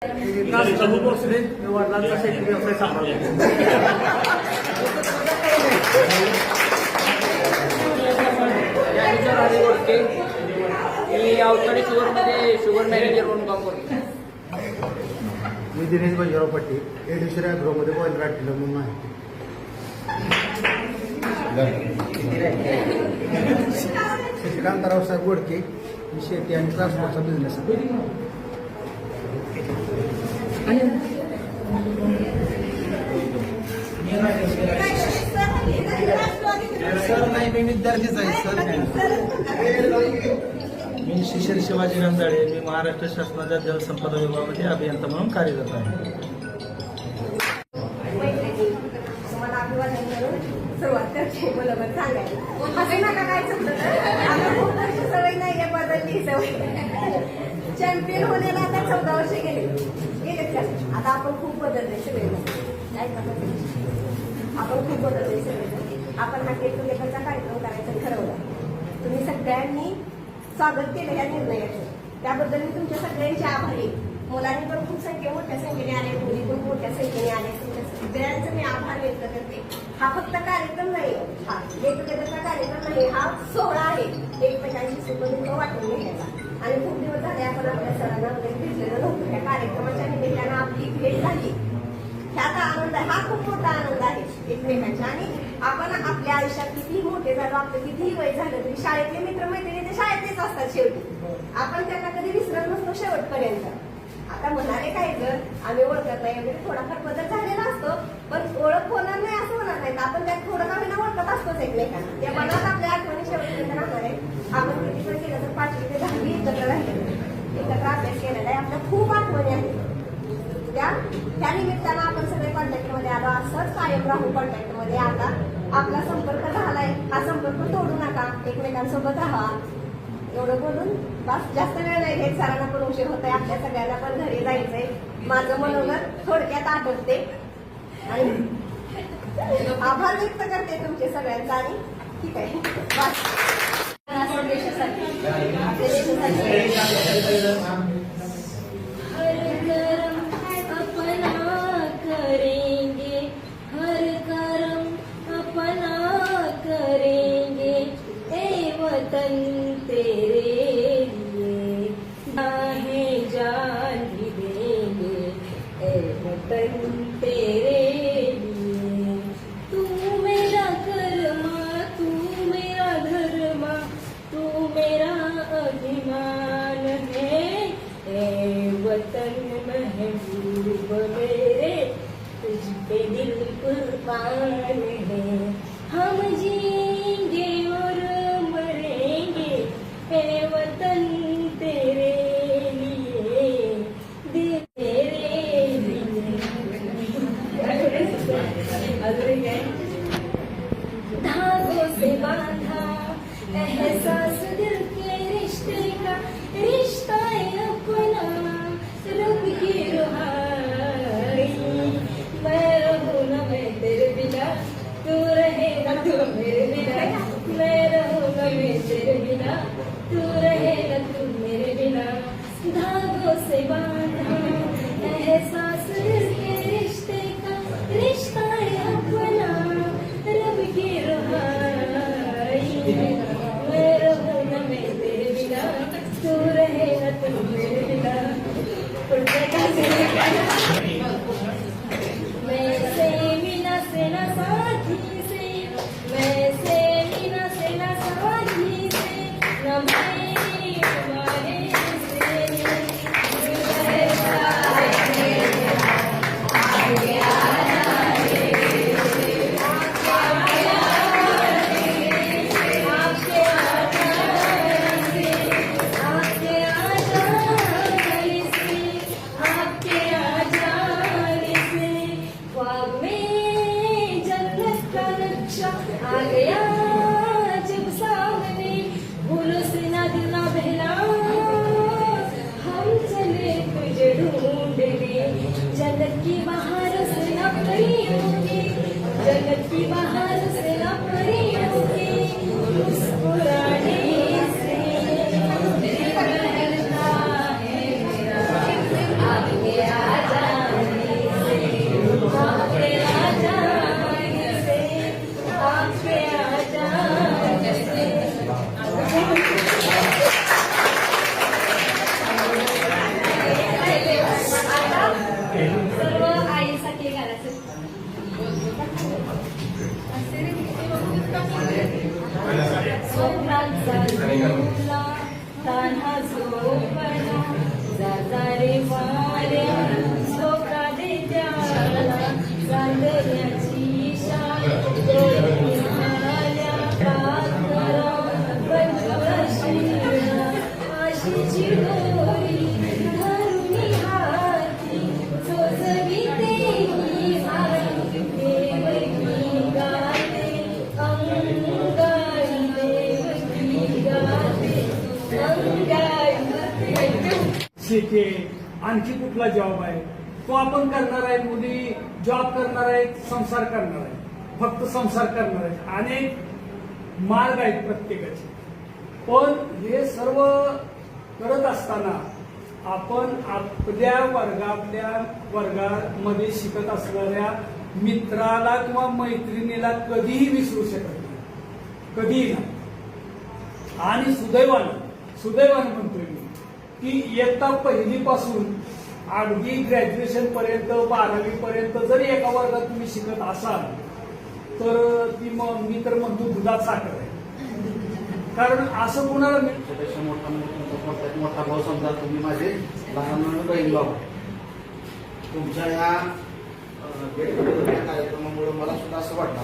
प्रभू भोसले मी वडिलांचा शेती व्यवसाय सांभाळतो. मी अवतारी शुगरमध्ये शुगर मॅनेजर म्हणून काम करतो. मी दिनेश बंजाराव पट्टी एडिशर ॲग्रोमध्ये बॉईल राठीला म्हणून आहे. शशिकांतराव साहेब गोडके मी शेती आणि ट्रान्सपोर्टचा बिझनेस आहे. सर नाही, मी विद्यार्थीच आहे सर. मी शिशिर शिवाजी रंजाळे. मी महाराष्ट्र शासनाच्या जलसंपदा विभागामध्ये अभियंता म्हणून कार्यरत आहे. सुरुवात करते बरोबर सांगायला असं नका काय चुकलं सवय नाही आहे बदलली सवय. चॅम्पियन होण्याला आता 14 वर्ष गेलेत का? आता आपण खूप बदलले सगळे. आपण खूप बदलले सगळे. आपण हा गेट टुगेदरचा कार्यक्रम करायचा ठरवला. तुम्ही सगळ्यांनी स्वागत केलं या निर्णयाचं. त्याबद्दल मी तुमच्या सगळ्यांचे आभारी. मुलांनी पण खूप मोठ्या संख्येने आले, मुली पण मोठ्या संख्येने आले. तुमच्या सगळ्यांचं मी आभार व्यक्त करते. हा फक्त कार्यक्रम नाही, हा गेट टुगेदरचा कार्यक्रम नाही, हा सोहळा आहे एकमेकांशी सुखदुःख वाटून घेण्याचा. आणि खूप दिवस झाले आपण आपल्या सरांना वगैरे भेटलेलं नव्हतं. त्या कार्यक्रमाच्या निमित्तानं आपली भेट झाली. ह्याचा आनंद आहे, हा खूप मोठा आनंद आहे एकमेकांचा. आणि आपण आपल्या आयुष्यात कितीही मोठे झालो, आपलं कितीही वय झालं तरी शाळेतले मित्रमैत्रिणी ते शाळेतलेच असतात शेवटी. आपण त्यांना कधी विसरत नसतो शेवटपर्यंत. आता म्हणाले काय जर आम्ही ओळखत नाही वगैरे थोडाफार बदल झालेला असतो, पण ओळख होणार नाही असं होणार नाही. आपण त्यात थोडं का विना ओळखत असतोच एकमेकांना. त्या मनात आपल्या आठवणी शेवटपर्यंत राहणार आहे. आपण किती पण केलं तर 5वी ते 10वी एकत्र राहिलेलं, एकत्र अभ्यास केलेला आहे. आपल्या खूप आठवणी आहेत. त्या निमित्तानं आपण सगळे कॉन्टॅक्टमध्ये आलो. असंच कायम राहू कॉन्टॅक्टमध्ये. आता आपला संपर्क झालाय, हा संपर्क तोडू नका, एकमेकांसोबत राहा. एवढं बोलून बस जास्त वेळ नाही घेत. सरांना पण उशीर होत आहे, आपल्या सगळ्यांना पण घरी जायचंय. माझं मनोगत थोडक्यात आठवते आणि आभार व्यक्त करते तुमचे सगळ्यांचा. आणि ठीक आहे बस. आपल्या देशासाठी महबूब मेरे तुझ पे दिल कुर्बान है. हम जिएंगे और मरेंगे ए वतन तेरे लिए, दिल तेरे लिए. धागों से बांधा एहसास दिल के रिश्ते का, रिश्ता अपना रब की रुहाई. मैं रहूं ना मैं तेरे बिना, तू रहेगा तू मेरे बिना. मैं रहूं ना मैं तेरे बिना, तू रहेगा तू मेरे बिना. धागों से बांधा एहसास दिल के रिश्ते का, रिश्ता अपना रब की रुहाई. मैं रहूं ना मैं तेरे बिना, तू रहेगा तू मेरे बिना. मैं से बिना से ना साथी से, मैं से बिना से ना साथी से, न मैं तुम्हारे से आ गया जब सामने, भूलों से ना दिल ना बहला. हम चले तुझे ढूंढने, जन्नत की बहार से ना परी होगी, जन्नत की बहार से ना परी होगी. मुस्कुराने से दिल बहलता है मेरा. आ गया कुठला जॉब आहे, तो आपण करणार आहे, मुली जॉब करणार आहेत, संसार करणार आहे, फक्त संसार करणार आहेत. अनेक मार्ग आहेत प्रत्येकाचे. पण हे सर्व करत असताना आपण आपल्या वर्गामध्ये शिकत असणाऱ्या मित्राला किंवा मैत्रिणीला कधीही विसरू शकत नाही, कधीही नाही. आणि सुदैवानं म्हणतोय मी की इयत्ता पहिलीपासून अगदी ग्रॅज्युएशन पर्यंत 12वी पर्यंत जरी एका वर्गात तुम्ही शिकत असाल तर ती मी तर म्हणतो दुधात साखर आहे. कारण असं कुणाला त्यापेक्षा मोठा भाऊ समजा तुम्ही माझे लहान बहीण भाऊ. तुमच्या ह्या कार्यक्रमामुळे मला सुद्धा असं वाटलं